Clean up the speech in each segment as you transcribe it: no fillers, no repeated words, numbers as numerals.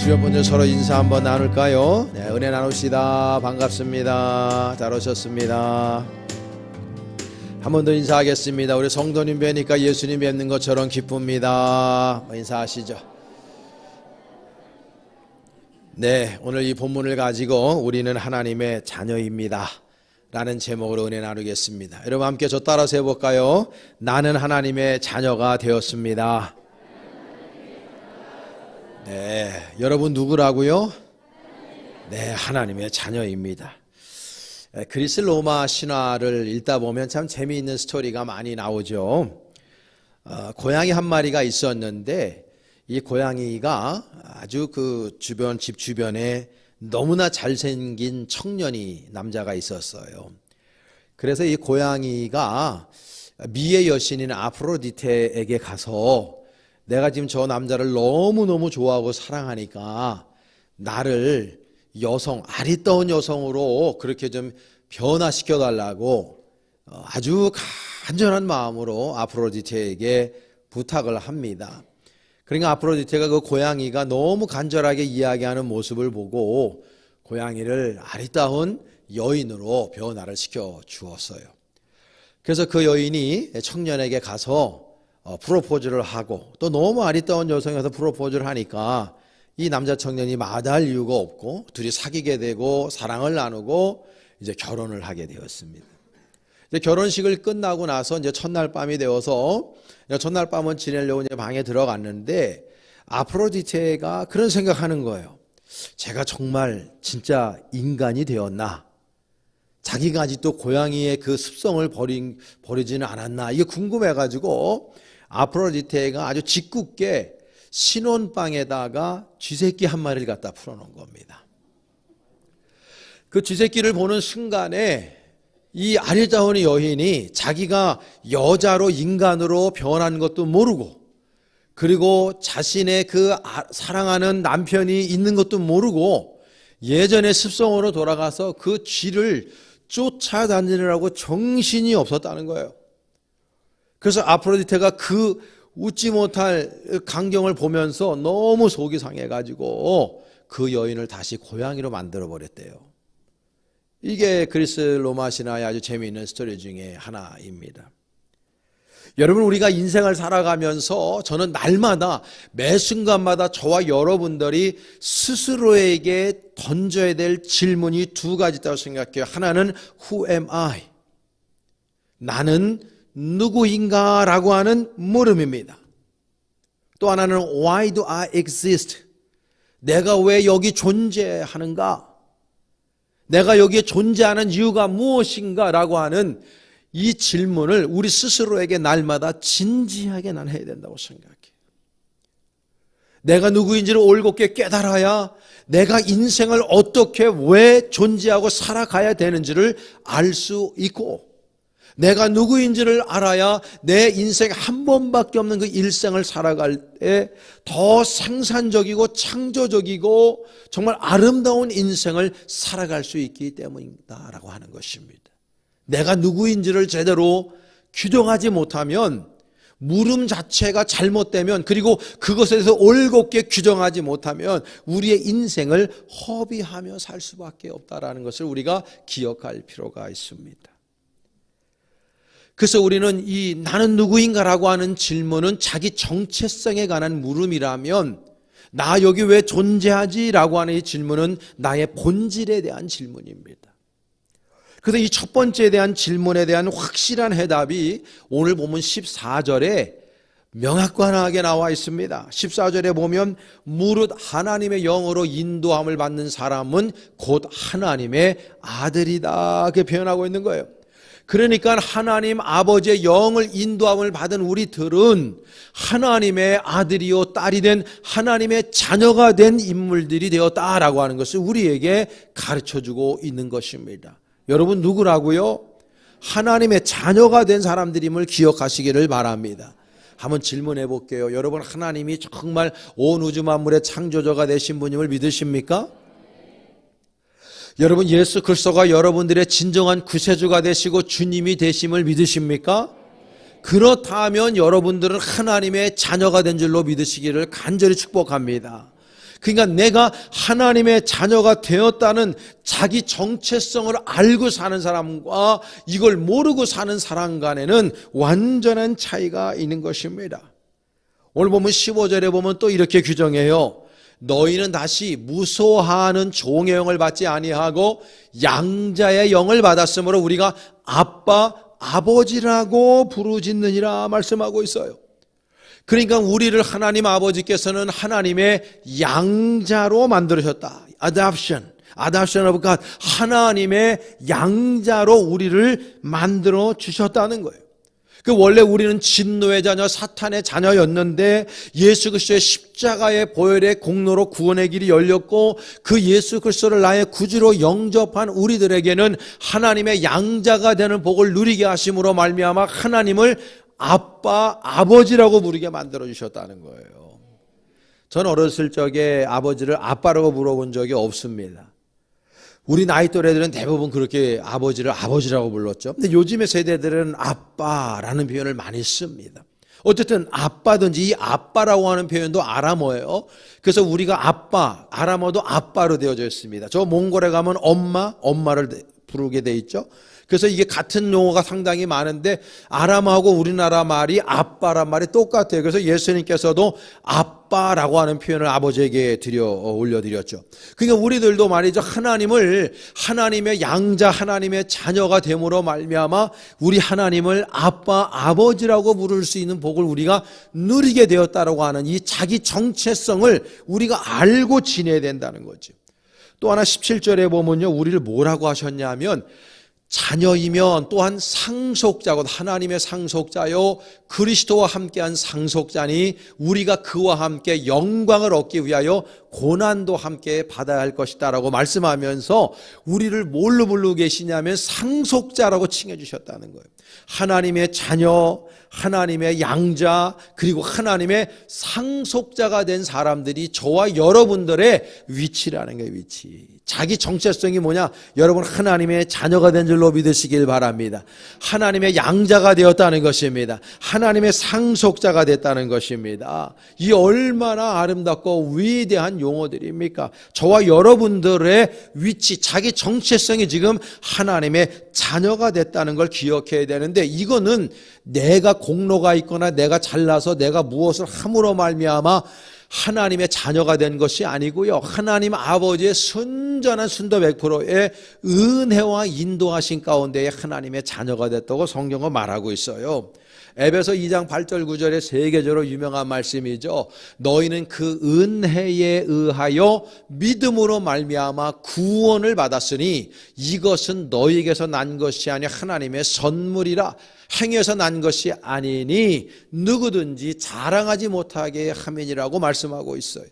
주변분들 서로 인사 한번 나눌까요? 네, 은혜 나눕시다. 반갑습니다. 잘 오셨습니다. 한 번 더 인사하겠습니다. 우리 성도님 뵈니까 예수님 뵙는 것처럼 기쁩니다. 인사하시죠. 네, 오늘 이 본문을 가지고 우리는 하나님의 자녀입니다 라는 제목으로 은혜 나누겠습니다. 여러분 함께 저 따라서 해볼까요? 나는 하나님의 자녀가 되었습니다. 네, 여러분 누구라고요? 네, 하나님의 자녀입니다. 그리스 로마 신화를 읽다 보면 참 재미있는 스토리가 많이 나오죠. 고양이 한 마리가 있었는데 이 고양이가 아주 그 집 주변에 너무나 잘생긴 남자가 있었어요. 그래서 이 고양이가 미의 여신인 아프로디테에게 가서 내가 지금 저 남자를 너무너무 좋아하고 사랑하니까 나를 아리따운 여성으로 그렇게 좀 변화시켜 달라고 아주 간절한 마음으로 아프로디테에게 부탁을 합니다. 그러니까 아프로디테가 그 고양이가 너무 간절하게 이야기하는 모습을 보고 고양이를 아리따운 여인으로 변화를 시켜 주었어요. 그래서 그 여인이 청년에게 가서 프로포즈를 하고 또 너무 아리따운 여성에서 프로포즈를 하니까 이 남자 청년이 마다할 이유가 없고 둘이 사귀게 되고 사랑을 나누고 이제 결혼을 하게 되었습니다. 이제 결혼식을 끝나고 나서 이제 첫날 밤이 되어서 첫날 밤은 지내려고 이제 방에 들어갔는데 아프로디테가 그런 생각하는 거예요. 제가 정말 진짜 인간이 되었나? 자기가 아직도 고양이의 그 습성을 버리지는 않았나? 이게 궁금해가지고 아프로디테가 아주 짓궂게 신혼방에다가 쥐새끼 한 마리를 갖다 풀어놓은 겁니다. 그 쥐새끼를 보는 순간에 이 아리따운 여인이 자기가 여자로 인간으로 변한 것도 모르고 그리고 자신의 그 사랑하는 남편이 있는 것도 모르고 예전의 습성으로 돌아가서 그 쥐를 쫓아다니느라고 정신이 없었다는 거예요. 그래서 아프로디테가 그 웃지 못할 광경을 보면서 너무 속이 상해가지고 그 여인을 다시 고양이로 만들어 버렸대요. 이게 그리스 로마 신화의 아주 재미있는 스토리 중에 하나입니다. 여러분, 우리가 인생을 살아가면서 저는 날마다 매 순간마다 저와 여러분들이 스스로에게 던져야 될 질문이 두 가지 있다고 생각해요. 하나는 Who am I? 나는 누구인가? 라고 하는 물음입니다. 또 하나는 Why do I exist? 내가 왜 여기 존재하는가? 내가 여기에 존재하는 이유가 무엇인가? 라고 하는 이 질문을 우리 스스로에게 날마다 진지하게 난 해야 된다고 생각해요. 내가 누구인지를 올곧게 깨달아야 내가 인생을 어떻게 왜 존재하고 살아가야 되는지를 알 수 있고 내가 누구인지를 알아야 내 인생 한 번밖에 없는 그 일생을 살아갈 때 더 생산적이고 창조적이고 정말 아름다운 인생을 살아갈 수 있기 때문이다라고 하는 것입니다. 내가 누구인지를 제대로 규정하지 못하면 물음 자체가 잘못되면 그리고 그것에 대해서 올곧게 규정하지 못하면 우리의 인생을 허비하며 살 수밖에 없다라는 것을 우리가 기억할 필요가 있습니다. 그래서 우리는 이 나는 누구인가라고 하는 질문은 자기 정체성에 관한 물음이라면 나 여기 왜 존재하지? 라고 하는 이 질문은 나의 본질에 대한 질문입니다. 그래서 이 첫 번째에 대한 질문에 대한 확실한 해답이 오늘 보면 14절에 명확하게 나와 있습니다. 14절에 보면 무릇 하나님의 영으로 인도함을 받는 사람은 곧 하나님의 아들이다 그렇게 표현하고 있는 거예요. 그러니까 하나님 아버지의 영을 인도함을 받은 우리들은 하나님의 아들이요 딸이 된 하나님의 자녀가 된 인물들이 되었다라고 하는 것을 우리에게 가르쳐주고 있는 것입니다. 여러분 누구라고요? 하나님의 자녀가 된 사람들임을 기억하시기를 바랍니다. 한번 질문해 볼게요. 여러분 하나님이 정말 온 우주 만물의 창조주가 되신 분임을 믿으십니까? 여러분 예수 그리스도가 여러분들의 진정한 구세주가 되시고 주님이 되심을 믿으십니까? 그렇다면 여러분들은 하나님의 자녀가 된 줄로 믿으시기를 간절히 축복합니다. 그러니까 내가 하나님의 자녀가 되었다는 자기 정체성을 알고 사는 사람과 이걸 모르고 사는 사람 간에는 완전한 차이가 있는 것입니다. 오늘 보면 15절에 보면 또 이렇게 규정해요. 너희는 다시 무소하는 종의 영을 받지 아니하고 양자의 영을 받았으므로 우리가 아빠, 아버지라고 부르짖느니라 말씀하고 있어요. 그러니까 우리를 하나님 아버지께서는 하나님의 양자로 만들으셨다. Adoption of God. 하나님의 양자로 우리를 만들어 주셨다는 거예요. 원래 우리는 진노의 자녀, 사탄의 자녀였는데 예수 그리스도의 십자가의 보혈의 공로로 구원의 길이 열렸고 그 예수 그리스도를 나의 구주로 영접한 우리들에게는 하나님의 양자가 되는 복을 누리게 하심으로 말미암아 하나님을 아빠, 아버지라고 부르게 만들어 주셨다는 거예요. 전 어렸을 적에 아버지를 아빠라고 물어본 적이 없습니다. 우리 나이 또래들은 대부분 그렇게 아버지를 아버지라고 불렀죠. 근데 요즘의 세대들은 아빠라는 표현을 많이 씁니다. 어쨌든 아빠든지 이 아빠라고 하는 표현도 아람어예요. 그래서 우리가 아빠, 아람어도 아빠로 되어져 있습니다. 저 몽골에 가면 엄마를 부르게 돼 있죠. 그래서 이게 같은 용어가 상당히 많은데 아람어하고 우리나라 말이 아빠란 말이 똑같아요. 그래서 예수님께서도 아빠라고 하는 표현을 아버지에게 올려드렸죠. 그러니까 우리들도 말이죠. 하나님을 하나님의 양자, 하나님의 자녀가 됨으로 말미암아 우리 하나님을 아빠, 아버지라고 부를 수 있는 복을 우리가 누리게 되었다라고 하는 이 자기 정체성을 우리가 알고 지내야 된다는 거죠. 또 하나 17절에 보면요. 우리를 뭐라고 하셨냐면 자녀이면 또한 상속자고 하나님의 상속자요 그리스도와 함께한 상속자니 우리가 그와 함께 영광을 얻기 위하여 고난도 함께 받아야 할 것이다 라고 말씀하면서 우리를 뭘로 부르고 계시냐면 상속자라고 칭해 주셨다는 거예요. 하나님의 자녀, 하나님의 양자, 그리고 하나님의 상속자가 된 사람들이 저와 여러분들의 위치라는 거예요. 위치. 자기 정체성이 뭐냐? 여러분 하나님의 자녀가 된 줄로 믿으시길 바랍니다. 하나님의 양자가 되었다는 것입니다. 하나님의 상속자가 됐다는 것입니다. 이 얼마나 아름답고 위대한 용어들입니까? 저와 여러분들의 위치, 자기 정체성이 지금 하나님의 자녀가 됐다는 걸 기억해야 되는데 이거는 내가 공로가 있거나 내가 잘나서 내가 무엇을 함으로 말미암아 하나님의 자녀가 된 것이 아니고요. 하나님 아버지의 순전한 순도 100%의 은혜와 인도하신 가운데에 하나님의 자녀가 됐다고 성경은 말하고 있어요. 에베소 2장 8절 9절의 세계적으로 유명한 말씀이죠. 너희는 그 은혜에 의하여 믿음으로 말미암아 구원을 받았으니 이것은 너희에게서 난 것이 아니 하나님의 선물이라. 행해서 난 것이 아니니 누구든지 자랑하지 못하게 함이니라고 말씀하고 있어요.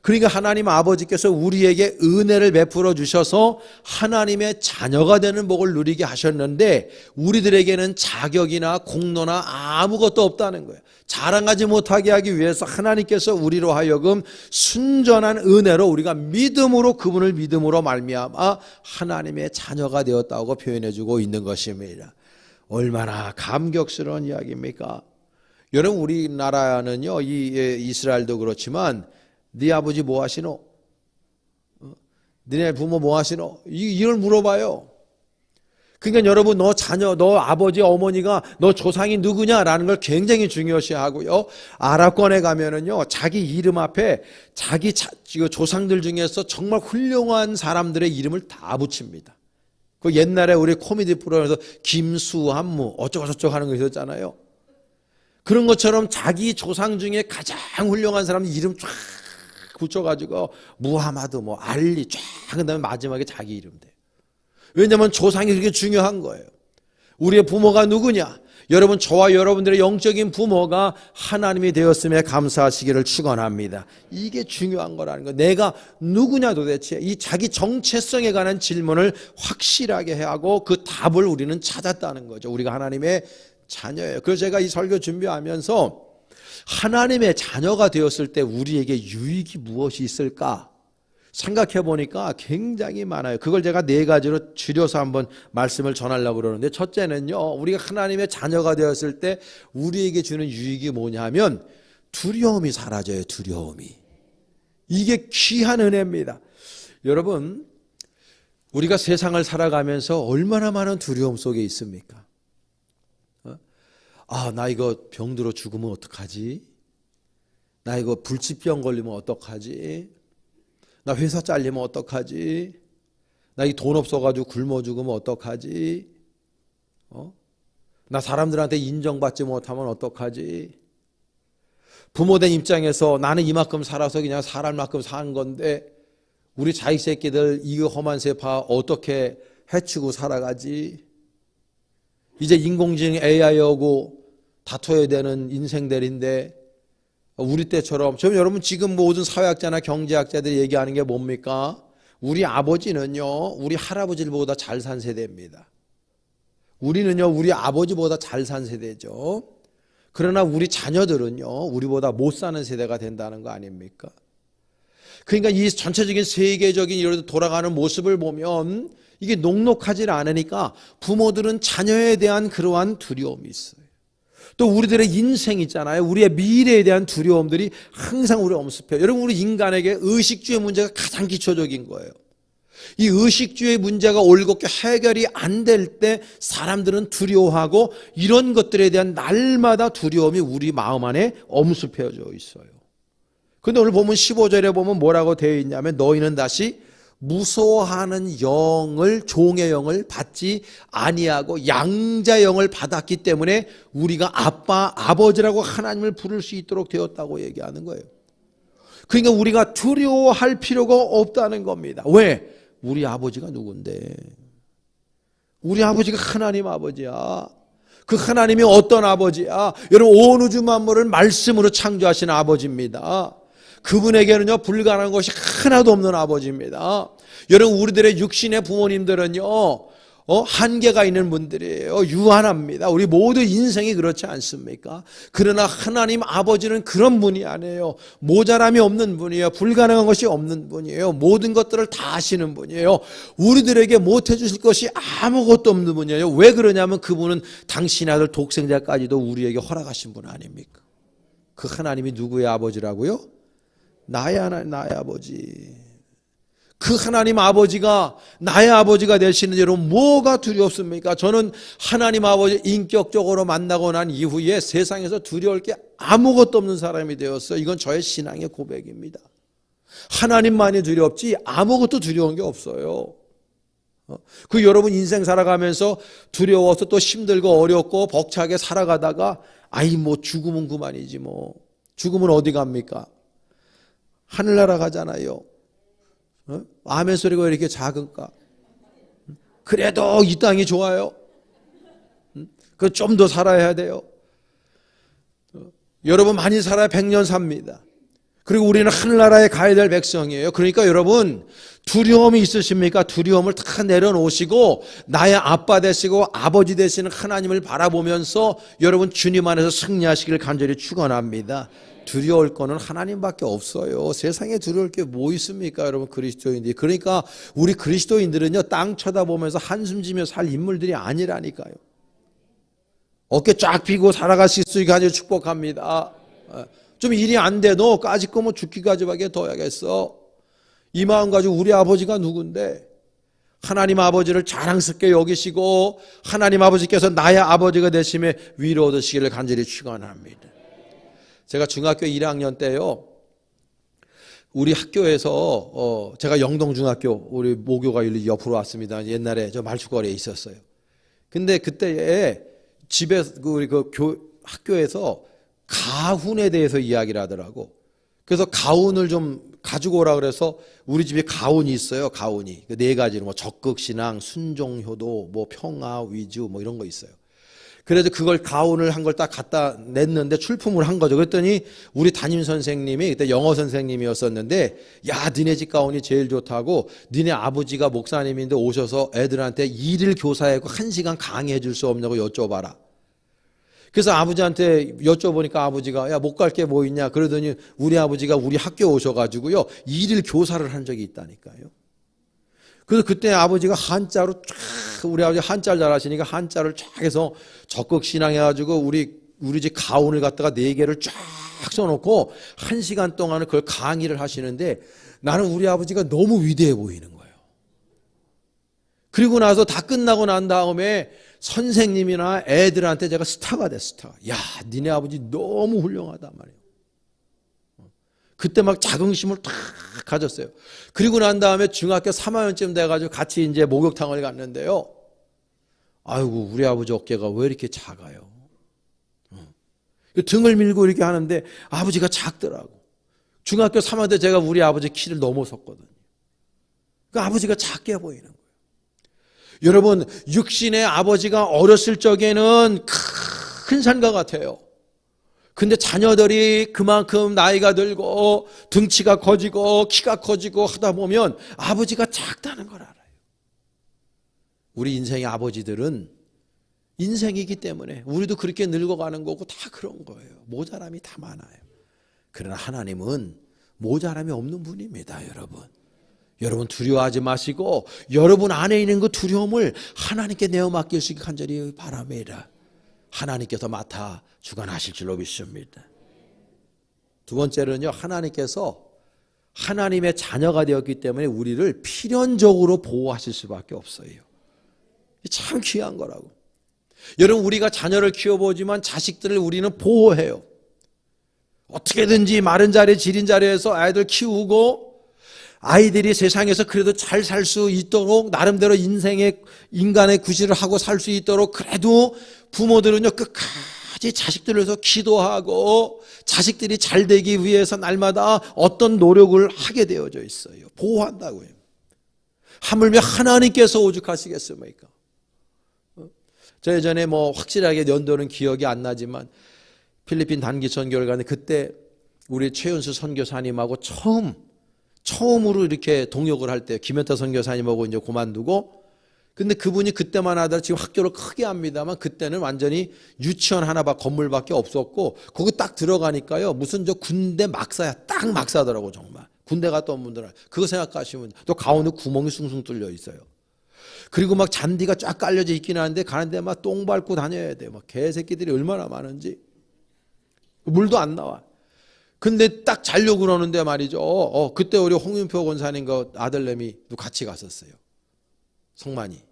그러니까 하나님 아버지께서 우리에게 은혜를 베풀어 주셔서 하나님의 자녀가 되는 복을 누리게 하셨는데 우리들에게는 자격이나 공로나 아무것도 없다는 거예요. 자랑하지 못하게 하기 위해서 하나님께서 우리로 하여금 순전한 은혜로 우리가 믿음으로 그분을 믿음으로 말미암아 하나님의 자녀가 되었다고 표현해 주고 있는 것입니다. 얼마나 감격스러운 이야기입니까? 여러분 우리나라는요 이스라엘도 그렇지만 네 아버지 뭐 하시노? 너네 부모 뭐 하시노? 이걸 물어봐요. 그러니까 여러분 너 자녀, 너 아버지 어머니가 너 조상이 누구냐라는 걸 굉장히 중요시하고요. 아랍권에 가면은요 자기 이름 앞에 자기 조상들 중에서 정말 훌륭한 사람들의 이름을 다 붙입니다. 그 옛날에 우리 코미디 프로그램에서 김수한무 어쩌고저쩌고 하는 거 있었잖아요. 그런 것처럼 자기 조상 중에 가장 훌륭한 사람 이름 쫙 붙여가지고 무하마드 뭐 알리 쫙 그다음에 마지막에 자기 이름 돼. 왜냐하면 조상이 그렇게 중요한 거예요. 우리의 부모가 누구냐? 여러분 저와 여러분들의 영적인 부모가 하나님이 되었음에 감사하시기를 축원합니다. 이게 중요한 거라는 거. 내가 누구냐 도대체 이 자기 정체성에 관한 질문을 확실하게 하고 그 답을 우리는 찾았다는 거죠. 우리가 하나님의 자녀예요. 그래서 제가 이 설교 준비하면서 하나님의 자녀가 되었을 때 우리에게 유익이 무엇이 있을까? 생각해 보니까 굉장히 많아요. 그걸 제가 네 가지로 줄여서 한번 말씀을 전하려고 그러는데, 첫째는요, 우리가 하나님의 자녀가 되었을 때 우리에게 주는 유익이 뭐냐면 두려움이 사라져요. 두려움이. 이게 귀한 은혜입니다. 여러분, 우리가 세상을 살아가면서 얼마나 많은 두려움 속에 있습니까? 나 이거 병들어 죽으면 어떡하지? 나 이거 불치병 걸리면 어떡하지? 나 회사 잘리면 어떡하지? 나 이 돈 없어가지고 굶어 죽으면 어떡하지? 나 사람들한테 인정받지 못하면 어떡하지? 부모된 입장에서 나는 이만큼 살아서 그냥 살 만큼 산 건데 우리 자식 새끼들 이 험한 세파 어떻게 해치고 살아가지? 이제 인공지능 AI하고 다퉈야 되는 인생들인데, 우리 때처럼, 여러분 지금 모든 사회학자나 경제학자들이 얘기하는 게 뭡니까? 우리 아버지는요, 우리 할아버지보다 잘 산 세대입니다. 우리는요, 우리 아버지보다 잘 산 세대죠. 그러나 우리 자녀들은요, 우리보다 못 사는 세대가 된다는 거 아닙니까? 그러니까 이 전체적인 세계적인 이런 돌아가는 모습을 보면 이게 녹록하지 않으니까 부모들은 자녀에 대한 그러한 두려움이 있어요. 또 우리들의 인생 있잖아요. 우리의 미래에 대한 두려움들이 항상 우리 엄습해요. 여러분, 우리 인간에게 의식주의 문제가 가장 기초적인 거예요. 이 의식주의 문제가 올곧게 해결이 안 될 때 사람들은 두려워하고, 이런 것들에 대한 날마다 두려움이 우리 마음 안에 엄습해져 있어요. 그런데 오늘 보면 15절에 보면 뭐라고 되어 있냐면, 너희는 다시 무서워하는 영을, 종의 영을 받지 아니하고 양자의 영을 받았기 때문에 우리가 아빠, 아버지라고 하나님을 부를 수 있도록 되었다고 얘기하는 거예요. 그러니까 우리가 두려워할 필요가 없다는 겁니다. 왜? 우리 아버지가 누군데? 우리 아버지가 하나님 아버지야. 그 하나님이 어떤 아버지야? 여러분, 온 우주 만물을 말씀으로 창조하신 아버지입니다. 그분에게는요, 불가능한 것이 하나도 없는 아버지입니다. 여러분, 우리들의 육신의 부모님들은요, 한계가 있는 분들이에요. 유한합니다. 우리 모두 인생이 그렇지 않습니까? 그러나 하나님 아버지는 그런 분이 아니에요. 모자람이 없는 분이에요. 불가능한 것이 없는 분이에요. 모든 것들을 다 아시는 분이에요. 우리들에게 못 해주실 것이 아무것도 없는 분이에요. 왜 그러냐면 그분은 당신 아들 독생자까지도 우리에게 허락하신 분 아닙니까? 그 하나님이 누구의 아버지라고요? 나의 아버지. 그 하나님 아버지가 나의 아버지가 되시는 여러분, 뭐가 두렵습니까? 저는 하나님 아버지 인격적으로 만나고 난 이후에 세상에서 두려울 게 아무것도 없는 사람이 되었어요. 이건 저의 신앙의 고백입니다. 하나님만이 두렵지 아무것도 두려운 게 없어요. 그 여러분 인생 살아가면서 두려워서 또 힘들고 어렵고 벅차게 살아가다가 뭐 죽으면 그만이지 뭐. 죽으면 어디 갑니까? 하늘나라 가잖아요. 아멘 소리가 왜 이렇게 작은가? 그래도 이 땅이 좋아요. 그 좀 더 살아야 돼요. 여러분 많이 살아야 100년 삽니다. 그리고 우리는 하늘나라에 가야 될 백성이에요. 그러니까 여러분 두려움이 있으십니까? 두려움을 다 내려놓으시고 나의 아빠 되시고 아버지 되시는 하나님을 바라보면서 여러분 주님 안에서 승리하시길 간절히 축원합니다. 두려울 거는 하나님밖에 없어요. 세상에 두려울 게 뭐 있습니까, 여러분? 그리스도인들이. 그러니까 우리 그리스도인들은요, 땅 쳐다보면서 한숨 지며 살 인물들이 아니라니까요. 어깨 쫙 펴고 살아갈 수 있으니 간절히 축복합니다. 좀 일이 안 돼도 까짓 거 뭐 죽기까지밖에 더 해야겠어. 이 마음 가지고 우리 아버지가 누군데? 하나님 아버지를 자랑스럽게 여기시고 하나님 아버지께서 나의 아버지가 되심에 위로 얻으시기를 간절히 축원합니다. 제가 중학교 1학년 때요, 우리 학교에서 제가 영동중학교, 우리 모교가 옆으로 왔습니다. 옛날에 저 말죽거리에 있었어요. 근데 그때에 집에 우리 학교에서 가훈에 대해서 이야기를 하더라고. 그래서 가훈을 좀 가지고 오라 그래서 우리 집에 가훈이 있어요. 가훈이 네 가지로 뭐 적극신앙, 순종효도, 뭐 평화, 위주 뭐 이런 거 있어요. 그래서 그걸 가훈을 한 걸 딱 갖다 냈는데 출품을 한 거죠. 그랬더니 우리 담임 선생님이 그때 영어 선생님이었었는데, 야, 니네 집 가훈이 제일 좋다고, 니네 아버지가 목사님인데 오셔서 애들한테 일일 교사하고 1시간 강의해 줄 수 없냐고 여쭤봐라. 그래서 아버지한테 여쭤보니까 아버지가 야, 못 갈 게 뭐 있냐 그러더니 우리 아버지가 우리 학교 오셔가지고요 일일 교사를 한 적이 있다니까요. 그래서 그때 아버지가 한자로 쫙 우리 아버지 한자를 잘하시니까 한자를 쫙 해서 적극 신앙해가지고 우리 집 가온을 갖다가 4개를 쫙 써놓고 1시간 동안은 그걸 강의를 하시는데 나는 우리 아버지가 너무 위대해 보이는 거예요. 그리고 나서 다 끝나고 난 다음에 선생님이나 애들한테 제가 스타가 됐어. 스타. 야, 니네 아버지 너무 훌륭하단 말이에요. 그때 막 자긍심을 탁 가졌어요. 그리고 난 다음에 중학교 3학년쯤 돼가지고 같이 이제 목욕탕을 갔는데요. 아이고, 우리 아버지 어깨가 왜 이렇게 작아요? 등을 밀고 이렇게 하는데 아버지가 작더라고. 중학교 3학년 때 제가 우리 아버지 키를 넘어섰거든요. 그 아버지가 작게 보이는 거예요. 여러분, 육신의 아버지가 어렸을 적에는 큰 산과 같아요. 근데 자녀들이 그만큼 나이가 들고 등치가 커지고 키가 커지고 하다 보면 아버지가 작다는 걸 알아요. 우리 인생의 아버지들은 인생이기 때문에 우리도 그렇게 늙어가는 거고 다 그런 거예요. 모자람이 다 많아요. 그러나 하나님은 모자람이 없는 분입니다, 여러분. 여러분 두려워하지 마시고 여러분 안에 있는 그 두려움을 하나님께 내어 맡기시기 간절히 바랍니다. 하나님께서 맡아 주관하실 줄로 믿습니다. 두 번째로는요, 하나님께서 하나님의 자녀가 되었기 때문에 우리를 필연적으로 보호하실 수밖에 없어요. 참 귀한 거라고. 여러분, 우리가 자녀를 키워보지만 자식들을 우리는 보호해요. 어떻게든지 마른 자리 지린 자리에서 아이들 키우고 아이들이 세상에서 그래도 잘 살 수 있도록 나름대로 인간의 구실을 하고 살 수 있도록 그래도 부모들은요 끝까지 자식들을 위해서 기도하고 자식들이 잘 되기 위해서 날마다 어떤 노력을 하게 되어져 있어요. 보호한다고요. 하물며 하나님께서 오죽하시겠습니까? 저 예전에 확실하게 연도는 기억이 안 나지만 필리핀 단기 선교를 가는데 그때 우리 최윤수 선교사님하고 처음으로 이렇게 동역을 할 때 김현태 선교사님하고 이제 그만두고 근데 그분이 그때만 하더라도 지금 학교를 크게 합니다만 그때는 완전히 유치원 하나밖에 건물밖에 없었고 거기 딱 들어가니까요 무슨 저 군대 막사야 딱 막사더라고 정말 군대 갔다 온 분들은 그거 생각하시면 또 가운데 구멍이 숭숭 뚫려 있어요. 그리고 막 잔디가 쫙 깔려져 있긴 하는데 가는데 막 똥 밟고 다녀야 돼. 막 개새끼들이 얼마나 많은지 물도 안 나와. 근데 딱 자려고 그러는데 말이죠. 그때 우리 홍윤표 권사님 그 아들내미 같이 갔었어요. 성만이.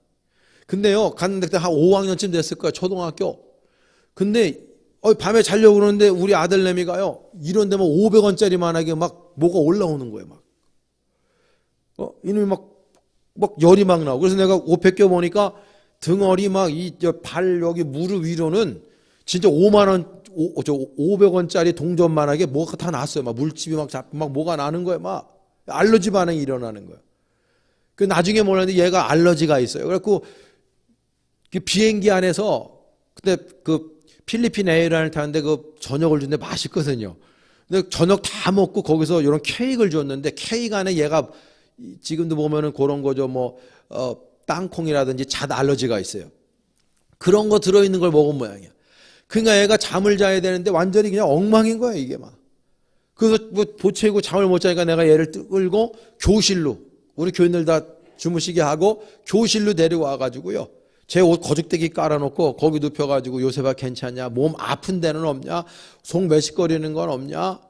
근데요, 갔는데 그때 한 5학년쯤 됐을 거야, 초등학교. 근데 밤에 자려고 그러는데 우리 아들내미가요, 이런 데만 500원짜리만하게 막 뭐가 올라오는 거예요, 막. 이놈이 막 열이 막 나고. 그래서 내가 옷 벗겨보니까 등어리 막 발 여기 무릎 위로는 진짜 500원짜리 동전만하게 뭐가 다 났어요. 막 물집이 막 잡고 막 뭐가 나는 거예요. 막 알러지 반응이 일어나는 거예요. 그 나중에 몰랐는데 얘가 알러지가 있어요. 그래갖고 비행기 안에서 그때 그 필리핀 에어라인을 타는데 그 저녁을 주는데 맛있거든요. 근데 저녁 다 먹고 거기서 이런 케이크를 줬는데 케이크 안에 얘가 지금도 보면은 그런 거죠. 땅콩이라든지 잣 알러지가 있어요. 그런 거 들어있는 걸 먹은 모양이야. 그러니까 애가 잠을 자야 되는데 완전히 그냥 엉망인 거야, 이게 막. 그래서 보채고 잠을 못 자니까 내가 얘를 끌고 교실로, 우리 교인들 다 주무시게 하고 교실로 데려와가지고요. 제 옷 거죽대기 깔아놓고 거기 눕혀가지고 요셉아 괜찮냐? 몸 아픈 데는 없냐? 속 매식거리는 건 없냐?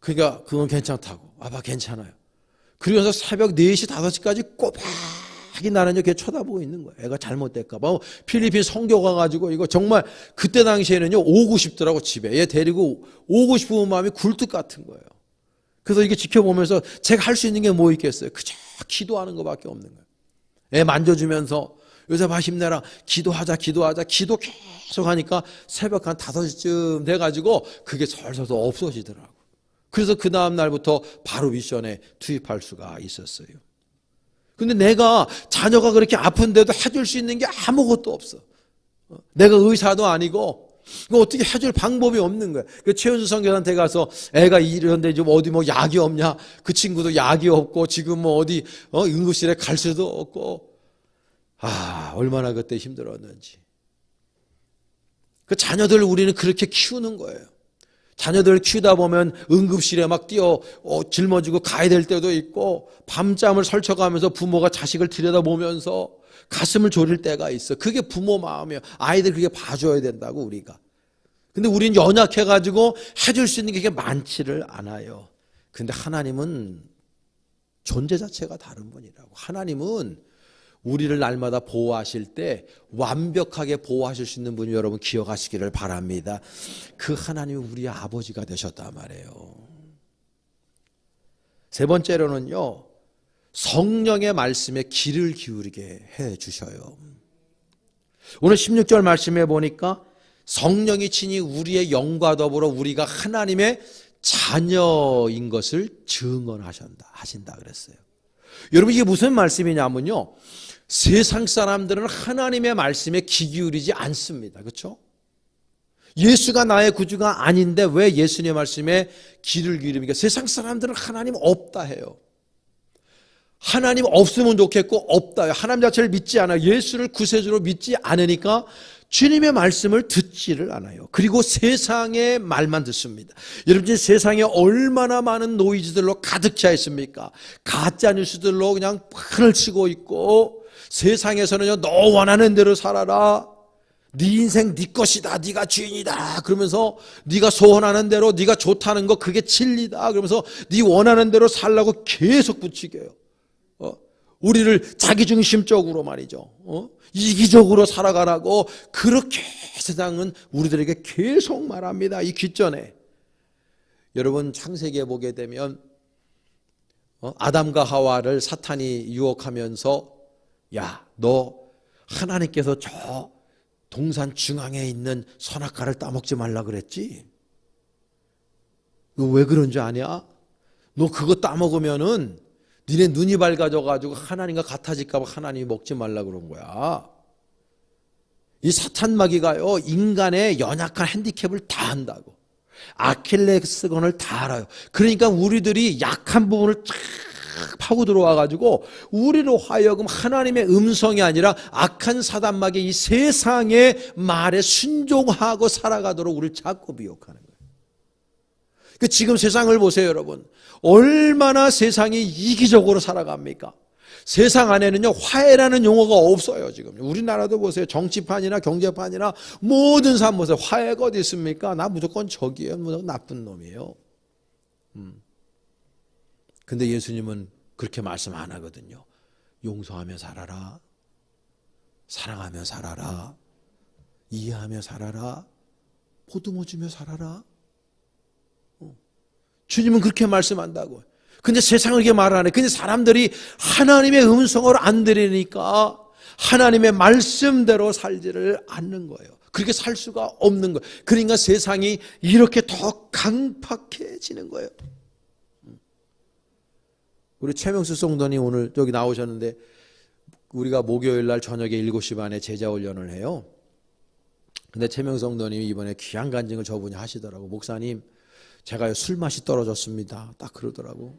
그러니까 그건 괜찮다고. 아빠 괜찮아요. 그러면서 새벽 4시, 5시까지 꼬박이 나는 이렇게 쳐다보고 있는 거예요. 애가 잘못될까봐. 필리핀 선교 가가지고 이거 정말 그때 당시에는요, 오고 싶더라고, 집에. 얘 데리고 오고 싶은 마음이 굴뚝 같은 거예요. 그래서 이게 지켜보면서 제가 할 수 있는 게 뭐 있겠어요? 그저 기도하는 것밖에 없는 거예요. 애 만져주면서 요셉아 힘내라. 기도하자. 기도 계속 하니까 새벽 한 5시쯤 돼가지고 그게 설설 없어지더라고. 그래서 그 다음 날부터 바로 미션에 투입할 수가 있었어요. 근데 내가 자녀가 그렇게 아픈데도 해줄 수 있는 게 아무것도 없어. 내가 의사도 아니고 어떻게 해줄 방법이 없는 거야. 그 최은수 선교사한테 가서 애가 이런데 좀 어디 약이 없냐? 그 친구도 약이 없고 지금 어디 응급실에 갈 수도 없고 얼마나 그때 힘들었는지. 그 자녀들 우리는 그렇게 키우는 거예요. 자녀들 키우다 보면 응급실에 막 짊어지고 가야 될 때도 있고, 밤잠을 설쳐가면서 부모가 자식을 들여다보면서 가슴을 졸일 때가 있어. 그게 부모 마음이에요. 아이들 그게 봐줘야 된다고, 우리가. 근데 우리는 연약해가지고 해줄 수 있는 게 많지를 않아요. 근데 하나님은 존재 자체가 다른 분이라고. 하나님은 우리를 날마다 보호하실 때 완벽하게 보호하실 수 있는 분이 여러분 기억하시기를 바랍니다. 그 하나님이 우리의 아버지가 되셨단 말이에요. 세 번째로는요, 성령의 말씀에 귀를 기울이게 해 주셔요. 오늘 16절 말씀에 보니까 성령이 친히 우리의 영과 더불어 우리가 하나님의 자녀인 것을 증언하신다 그랬어요. 여러분, 이게 무슨 말씀이냐면요, 세상 사람들은 하나님의 말씀에 귀 기울이지 않습니다. 그렇죠? 예수가 나의 구주가 아닌데 왜 예수님의 말씀에 귀를 기울입니까? 세상 사람들은 하나님 없다 해요. 하나님 없으면 좋겠고 없다 해요. 하나님 자체를 믿지 않아요. 예수를 구세주로 믿지 않으니까 주님의 말씀을 듣지를 않아요. 그리고 세상의 말만 듣습니다. 여러분, 세상에 얼마나 많은 노이즈들로 가득 차 있습니까? 가짜 뉴스들로 그냥 판을 치고 있고, 세상에서는요, 너 원하는 대로 살아라, 네 인생 네 것이다, 네가 주인이다 그러면서 네가 소원하는 대로, 네가 좋다는 거 그게 진리다 그러면서 네 원하는 대로 살라고 계속 부추겨요. 우리를 자기중심적으로 말이죠, 이기적으로 살아가라고 그렇게 세상은 우리들에게 계속 말합니다. 이 귓전에 여러분, 창세기에 보게 되면 아담과 하와를 사탄이 유혹하면서, 야, 너 하나님께서 저 동산 중앙에 있는 선악과를 따먹지 말라 그랬지? 너 왜 그런 줄 아냐? 너 그거 따먹으면은 니네 눈이 밝아져가지고 하나님과 같아질까 봐 하나님이 먹지 말라 그런 거야. 이 사탄마귀가요, 인간의 연약한 핸디캡을 다 안다고. 아킬레스건을 다 알아요. 그러니까 우리들이 약한 부분을 쫙 파고 들어와가지고 우리로 하여금 하나님의 음성이 아니라 악한 사단마귀 이 세상의 말에 순종하고 살아가도록 우리를 자꾸 미혹하는 거예요. 지금 세상을 보세요, 여러분. 얼마나 세상이 이기적으로 살아갑니까? 세상 안에는요, 화해라는 용어가 없어요, 지금. 우리나라도 보세요. 정치판이나 경제판이나 모든 사람 보세요. 화해가 어디 있습니까? 나 무조건 적이에요. 무조건 나쁜 놈이에요. 근데 예수님은 그렇게 말씀 안 하거든요. 용서하며 살아라. 사랑하며 살아라. 이해하며 살아라. 보듬어 주며 살아라. 주님은 그렇게 말씀한다고. 근데 세상은 그렇게 말 안 해. 근데 사람들이 하나님의 음성을 안 들으니까 하나님의 말씀대로 살지를 않는 거예요. 그렇게 살 수가 없는 거예요. 그러니까 세상이 이렇게 더 강팍해지는 거예요. 우리 최명수 성도님 오늘 여기 나오셨는데, 우리가 목요일 날 저녁에 7시 반에 제자훈련을 해요. 근데 최명수 성도님이 이번에 귀한 간증을 저분이 하시더라고. 목사님, 제가요, 술 맛이 떨어졌습니다. 딱 그러더라고.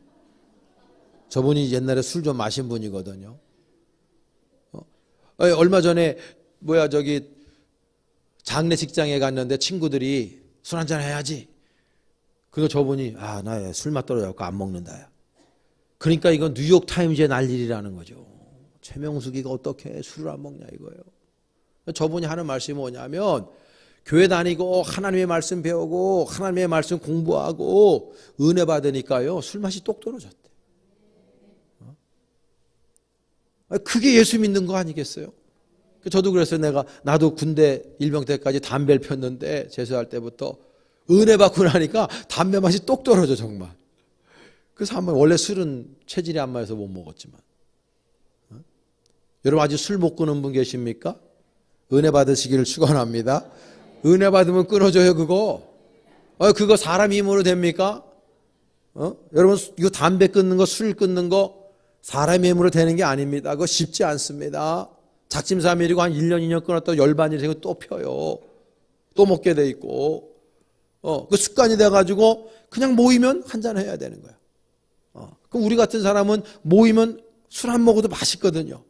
저분이 옛날에 술 좀 마신 분이거든요. 얼마 전에 장례식장에 갔는데 친구들이 술 한잔 해야지. 그래서 저분이 나 술 맛 떨어져갖고 안 먹는다. 그러니까 이건 뉴욕타임즈에 날 일이라는 거죠. 최명숙이가 어떻게 술을 안 먹냐 이거예요. 저분이 하는 말씀이 뭐냐면, 교회 다니고 하나님의 말씀 배우고 하나님의 말씀 공부하고 은혜 받으니까요, 술 맛이 똑 떨어졌대. 그게 예수 믿는 거 아니겠어요? 저도 그랬어요. 나도 군대 일병 때까지 담배를 폈는데, 재수할 때부터 은혜 받고 나니까 담배 맛이 똑 떨어져 정말. 그래서 한번, 원래 술은 체질이 안 맞아서 못 먹었지만, 여러분 아직 술 못 끊은 분 계십니까? 은혜 받으시기를 축원합니다. 은혜 받으면 끊어져요 그거. 그거 사람 힘으로 됩니까? 여러분, 이거 담배 끊는 거, 술 끊는 거 사람의 힘으로 되는 게 아닙니다. 그거 쉽지 않습니다. 작심삼일이고 한 1년 2년 끊었다 열반이 되고 또 펴요. 또 먹게 돼 있고, 그 습관이 돼가지고 그냥 모이면 한잔 해야 되는 거야. 그럼 우리 같은 사람은 모이면 술 안 먹어도 맛있거든요.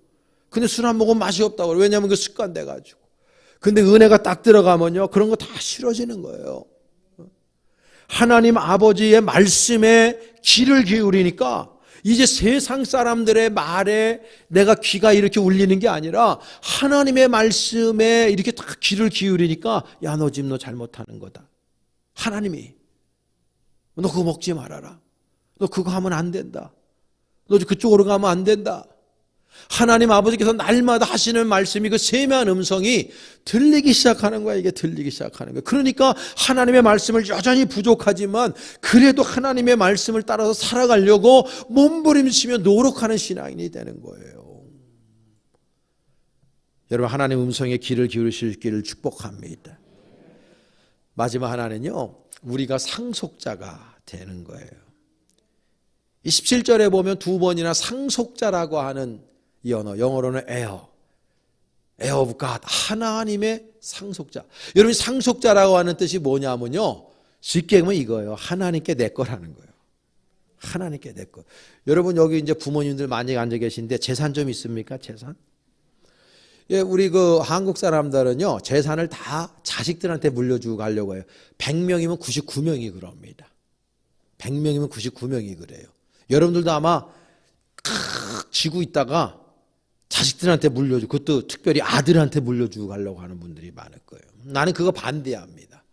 근데 술 안 먹으면 맛이 없다고. 왜냐하면 그 습관 돼가지고. 근데 은혜가 딱 들어가면요, 그런 거 다 싫어지는 거예요. 하나님 아버지의 말씀에 귀를 기울이니까 이제 세상 사람들의 말에 내가 귀가 이렇게 울리는 게 아니라 하나님의 말씀에 이렇게 딱 귀를 기울이니까, 야, 너 지금 너 잘못하는 거다. 하나님이 너 그거 먹지 말아라. 너 그거 하면 안 된다. 너 그쪽으로 가면 안 된다. 하나님 아버지께서 날마다 하시는 말씀이, 그 세미한 음성이 들리기 시작하는 거야. 이게 들리기 시작하는 거야. 그러니까 하나님의 말씀을 여전히 부족하지만 그래도 하나님의 말씀을 따라서 살아가려고 몸부림치며 노력하는 신앙인이 되는 거예요. 여러분, 하나님 음성에 귀를 기울이실 길을 축복합니다. 마지막 하나는요, 우리가 상속자가 되는 거예요. 17절에 보면 두 번이나 상속자라고 하는 이 언어, 영어로는 heir of God, 하나님의 상속자. 여러분, 상속자라고 하는 뜻이 뭐냐면요, 쉽게 보면 이거예요. 하나님께 내 거라는 거예요. 하나님께 내 거. 여러분, 여기 이제 부모님들 많이 앉아 계신데 재산 좀 있습니까? 재산? 예, 우리 그 한국 사람들은요, 재산을 다 자식들한테 물려주고 가려고 해요. 100명이면 99명이 그럽니다. 100명이면 99명이 그래요. 여러분들도 아마 쥐고 있다가 자식들한테 물려주고, 그것도 특별히 아들한테 물려주고 가려고 하는 분들이 많을 거예요. 나는 그거 반대합니다.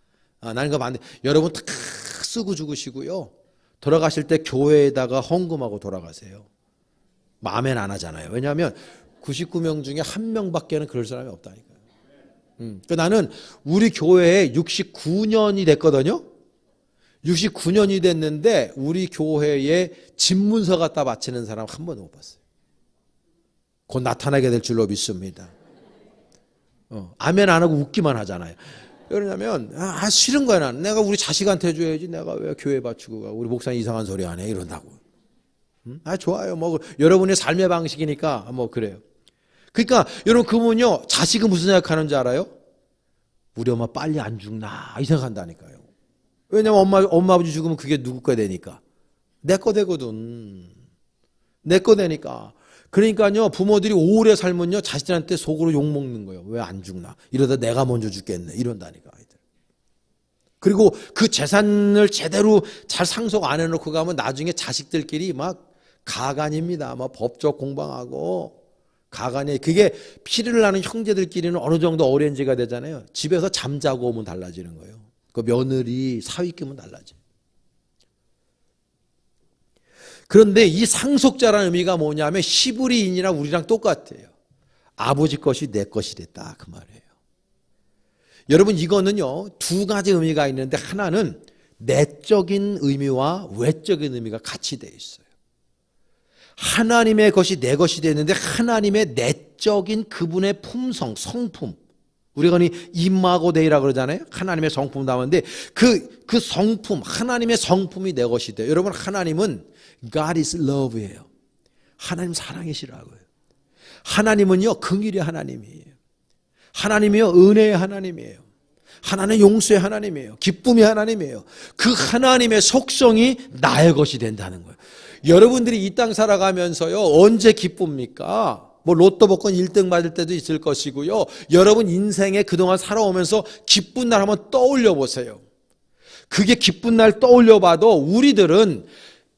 나는 그거 반대. 여러분 다 쓰고 죽으시고요, 돌아가실 때 교회에다가 헌금하고 돌아가세요. 마음엔 안 하잖아요. 왜냐하면 99명 중에 한 명밖에는 그럴 사람이 없다니까요. 그러니까 나는 우리 교회에 69년이 됐거든요. 69년이 됐는데 우리 교회에 집문서 갖다 바치는 사람 한 번도 못 봤어요. 곧 나타나게 될 줄로 믿습니다. 아멘 안 하고 웃기만 하잖아요. 왜냐면 싫은 거야. 나는 내가 우리 자식한테 해줘야지, 내가 왜 교회 바치고 가, 우리 목사님 이상한 소리 안 해, 이런다고. 좋아요. 뭐 여러분의 삶의 방식이니까 뭐 그래요. 그러니까 여러분, 그분요, 자식은 무슨 생각하는지 알아요? 우리 엄마 빨리 안 죽나 이 생각한다니까요. 왜냐면 엄마 아버지 죽으면 그게 누구 거 되니까. 내 거 되거든. 내 거 되니까. 그러니까요, 부모들이 오래 살면요, 자식들한테 속으로 욕먹는 거예요. 왜 안 죽나? 이러다 내가 먼저 죽겠네, 이런다니까, 아이들. 그리고 그 재산을 제대로 잘 상속 안 해놓고 가면 나중에 자식들끼리 막 가간입니다. 막 법적 공방하고 가간이, 그게 피를 나는 형제들끼리는 어느 정도 어렌지가 되잖아요. 집에서 잠자고 오면 달라지는 거예요. 그 며느리 사위끼면 달라져요. 그런데 이 상속자라는 의미가 뭐냐면 히브리인이나 우리랑 똑같아요. 아버지 것이 내 것이 됐다, 그 말이에요. 여러분, 이거는요, 두 가지 의미가 있는데, 하나는 내적인 의미와 외적인 의미가 같이 되어 있어요. 하나님의 것이 내 것이 됐는데, 하나님의 내적인 그분의 품성, 성품, 우리가 이마고데이라고 그러잖아요. 하나님의 성품 나오는데 그 성품, 하나님의 성품이 내 것이 돼요. 여러분, 하나님은 God is love예요. 하나님 사랑이시라고요. 하나님은요, 긍휼의 하나님이에요. 하나님이요, 은혜의 하나님이에요. 하나님 용서의 하나님이에요. 기쁨의 하나님이에요. 그 하나님의 속성이 나의 것이 된다는 거예요. 여러분들이 이 땅 살아가면서요, 언제 기쁩니까? 뭐 로또 복권 1등 받을 때도 있을 것이고요. 여러분 인생에 그동안 살아오면서 기쁜 날 한번 떠올려 보세요. 그게 기쁜 날 떠올려 봐도 우리들은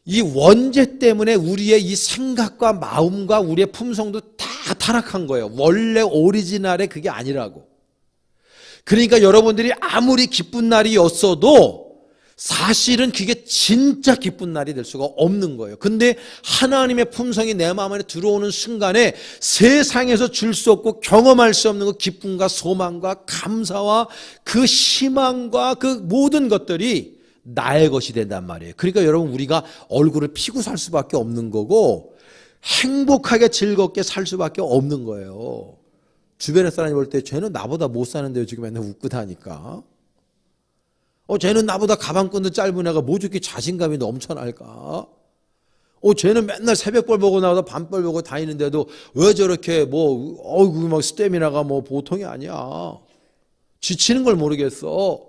이 원죄 때문에 우리의 이 생각과 마음과 우리의 품성도 다 타락한 거예요. 원래 오리지널에 그게 아니라고. 그러니까 여러분들이 아무리 기쁜 날이었어도 사실은 그게 진짜 기쁜 날이 될 수가 없는 거예요. 근데 하나님의 품성이 내 마음 안에 들어오는 순간에 세상에서 줄 수 없고 경험할 수 없는 그 기쁨과 소망과 감사와 그 희망과 그 모든 것들이 나의 것이 된단 말이에요. 그러니까 여러분, 우리가 얼굴을 피고 살 수밖에 없는 거고 행복하게 즐겁게 살 수밖에 없는 거예요. 주변의 사람이 볼 때 쟤는 나보다 못 사는데요, 지금 맨날 웃고 다니까. 쟤는 나보다 가방끈도 짧은 애가 뭐 저렇게 자신감이 넘쳐날까? 쟤는 맨날 새벽벌 보고 나와서 밤벌 보고 다니는데도 왜 저렇게 막 스태미나가 뭐 보통이 아니야. 지치는 걸 모르겠어.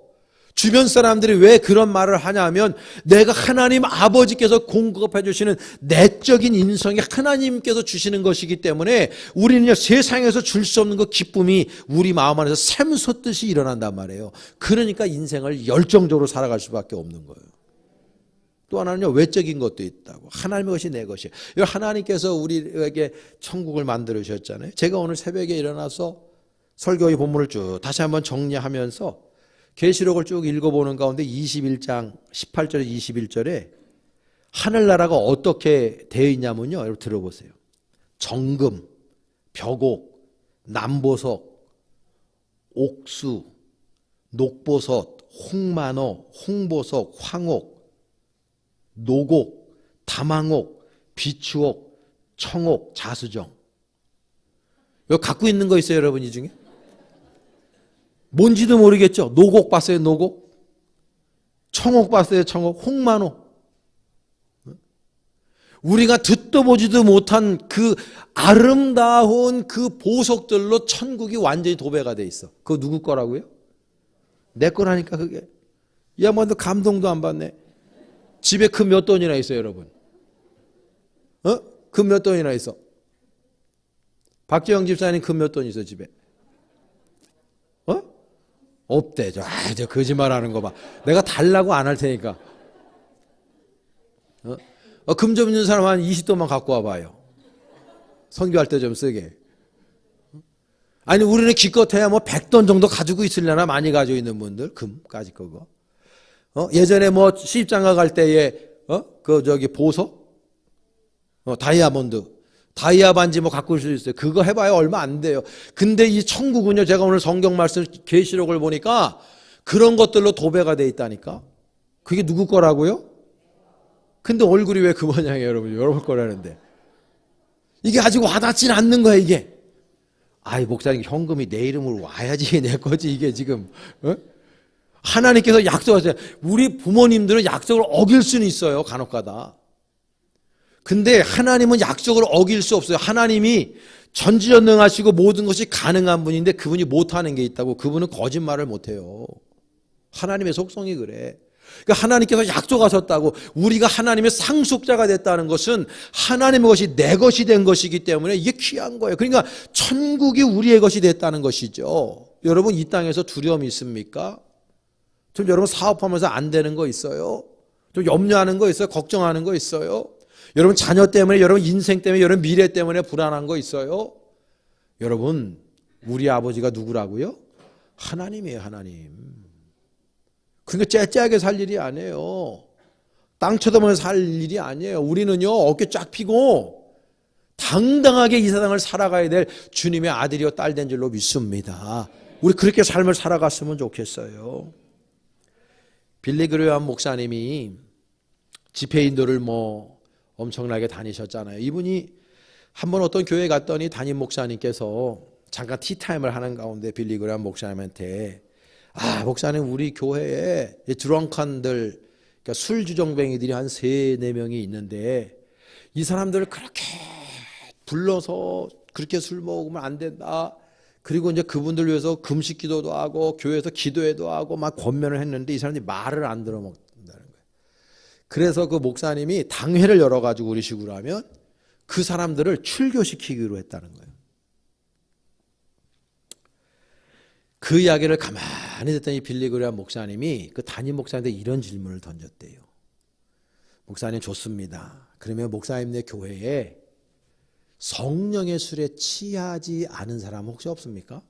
주변 사람들이 왜 그런 말을 하냐면 내가 하나님 아버지께서 공급해 주시는 내적인 인성이 하나님께서 주시는 것이기 때문에 우리는 세상에서 줄 수 없는 그 기쁨이 우리 마음 안에서 샘솟듯이 일어난단 말이에요. 그러니까 인생을 열정적으로 살아갈 수밖에 없는 거예요. 또 하나는요, 외적인 것도 있다고. 하나님의 것이 내 것이에요. 하나님께서 우리에게 천국을 만들으셨잖아요. 제가 오늘 새벽에 일어나서 설교의 본문을 쭉 다시 한번 정리하면서 계시록을 쭉 읽어보는 가운데 21장 18절에 21절에 하늘나라가 어떻게 되어 있냐면요. 여러분 들어보세요. 정금, 벽옥, 남보석, 옥수, 녹보석, 홍만호, 홍보석, 황옥, 노곡, 다망옥, 비추옥, 청옥, 자수정. 이거 갖고 있는 거 있어요, 여러분 이 중에? 뭔지도 모르겠죠. 노곡 봤어요, 노곡? 청옥 봤어요, 청옥? 홍만호. 우리가 듣도 보지도 못한 그 아름다운 그 보석들로 천국이 완전히 도배가 돼 있어. 그거 누구 거라고요? 내 거라니까 그게. 이 양반도 감동도 안 받네. 집에 금 몇 돈이나 있어요, 여러분? 금 몇 돈이나 있어? 박재영 집사님 금 몇 돈 있어, 집에? 없대. 저 거짓말하는 거 봐. 내가 달라고 안 할 테니까. 금 좀 있는 사람 한 20돈만 갖고 와봐요. 선교할 때 좀 쓰게. 아니 우리는 기껏해야 뭐 100돈 정도 가지고 있으려나 많이 가지고 있는 분들 금까지 거고. 예전에 뭐 시집장가 갈 때에 보석, 다이아몬드. 다이아 반지 뭐 갖고 올 수 있어요. 그거 해봐야 얼마 안 돼요. 근데 이 천국은요, 제가 오늘 성경 말씀 계시록을 보니까 그런 것들로 도배가 돼 있다니까. 그게 누구 거라고요? 근데 얼굴이 왜 그 모양이에요, 여러분? 여러분 거라는데. 이게 아직 와닿진 않는 거야, 이게. 아이, 목사님, 현금이 내 이름으로 와야지 내 거지, 이게 지금. 하나님께서 약속하세요. 우리 부모님들은 약속을 어길 수는 있어요, 간혹가다. 근데 하나님은 약속을 어길 수 없어요. 하나님이 전지전능하시고 모든 것이 가능한 분인데 그분이 못하는 게 있다고. 그분은 거짓말을 못해요. 하나님의 속성이 그래. 그러니까 하나님께서 약속하셨다고. 우리가 하나님의 상속자가 됐다는 것은 하나님의 것이 내 것이 된 것이기 때문에 이게 귀한 거예요. 그러니까 천국이 우리의 것이 됐다는 것이죠. 여러분 이 땅에서 두려움이 있습니까? 좀 여러분 사업하면서 안 되는 거 있어요? 좀 염려하는 거 있어요? 걱정하는 거 있어요? 여러분 자녀 때문에, 여러분 인생 때문에, 여러분 미래 때문에 불안한 거 있어요? 여러분 우리 아버지가 누구라고요? 하나님이에요, 하나님. 그러니까 째째하게 살 일이 아니에요. 땅 쳐다보면서 살 일이 아니에요. 우리는요 어깨 쫙 펴고 당당하게 이 세상을 살아가야 될 주님의 아들이요 딸 된 줄로 믿습니다. 우리 그렇게 삶을 살아갔으면 좋겠어요. 빌리 그레이엄 목사님이 집회 인도를 엄청나게 다니셨잖아요. 이분이 한번 어떤 교회 갔더니 담임 목사님께서 잠깐 티타임을 하는 가운데 빌리 그레이엄 목사님한테 목사님 우리 교회에 드렁칸들, 그러니까 술주정뱅이들이 한 3-4명이 있는데 이 사람들을 그렇게 불러서 그렇게 술 먹으면 안 된다. 그리고 이제 그분들 위해서 금식 기도도 하고 교회에서 기도회도 하고 막 권면을 했는데 이 사람들이 말을 안 들어먹는다는 거예요. 그래서 그 목사님이 당회를 열어가지고 우리 식으로 하면 그 사람들을 출교시키기로 했다는 거예요. 그 이야기를 가만히 듣더니 빌리 그레이엄 목사님이 그 담임 목사님한테 이런 질문을 던졌대요. 목사님 좋습니다. 그러면 목사님네 교회에 성령의 술에 취하지 않은 사람 혹시 없습니까?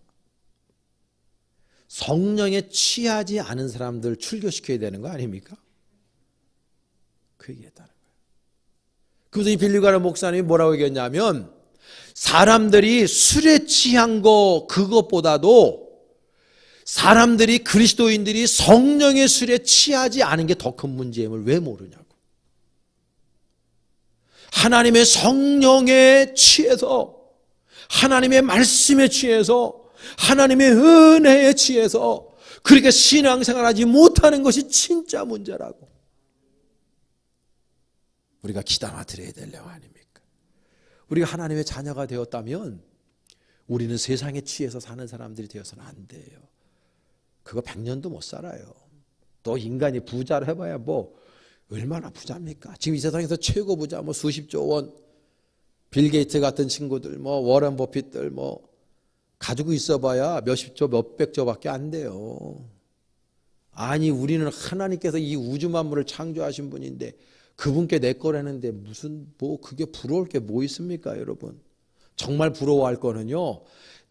성령에 취하지 않은 사람들 출교시켜야 되는 거 아닙니까? 그 얘기했다는 거예요. 그래서 이 빌리 그레이엄 목사님이 뭐라고 얘기했냐면 사람들이 술에 취한 거 그것보다도 사람들이 그리스도인들이 성령의 술에 취하지 않은 게 더 큰 문제임을 왜 모르냐고. 하나님의 성령에 취해서 하나님의 말씀에 취해서 하나님의 은혜에 취해서 그렇게 신앙생활하지 못하는 것이 진짜 문제라고. 우리가 귀담아 들어야 될 내용 아닙니까? 우리가 하나님의 자녀가 되었다면 우리는 세상에 취해서 사는 사람들이 되어서는 안 돼요. 그거 100년도 못 살아요. 또 인간이 부자를 해봐야 뭐 얼마나 부자입니까? 지금 이 세상에서 최고 부자 뭐 수십조 원, 빌 게이트 같은 친구들, 뭐 워런 버핏들 뭐 가지고 있어봐야 몇십조, 몇백조밖에 안 돼요. 아니 우리는 하나님께서 이 우주 만물을 창조하신 분인데 그분께 내 거라는데 무슨 뭐 그게 부러울 게 뭐 있습니까, 여러분? 정말 부러워할 거는요,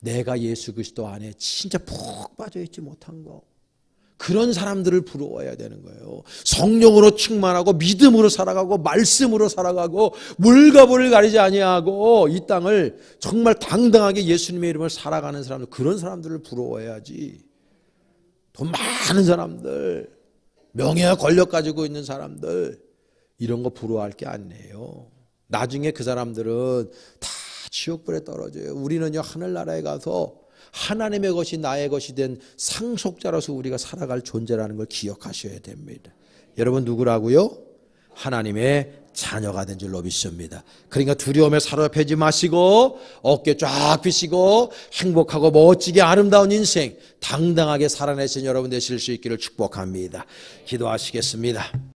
내가 예수 그리스도 안에 진짜 푹 빠져 있지 못한 거. 그런 사람들을 부러워해야 되는 거예요. 성령으로 충만하고 믿음으로 살아가고 말씀으로 살아가고 물과 불을 가리지 아니하고 이 땅을 정말 당당하게 예수님의 이름을 살아가는 사람들, 그런 사람들을 부러워해야지. 돈 많은 사람들, 명예와 권력 가지고 있는 사람들, 이런 거 부러워할 게 아니에요. 나중에 그 사람들은 다 지옥불에 떨어져요. 우리는요, 하늘나라에 가서 하나님의 것이 나의 것이 된 상속자로서 우리가 살아갈 존재라는 걸 기억하셔야 됩니다. 여러분 누구라고요? 하나님의 자녀가 된 줄로 믿습니다. 그러니까 두려움에 사로잡히지 마시고 어깨 쫙 펴시고 행복하고 멋지게 아름다운 인생 당당하게 살아내신 여러분 되실 수 있기를 축복합니다. 기도하시겠습니다.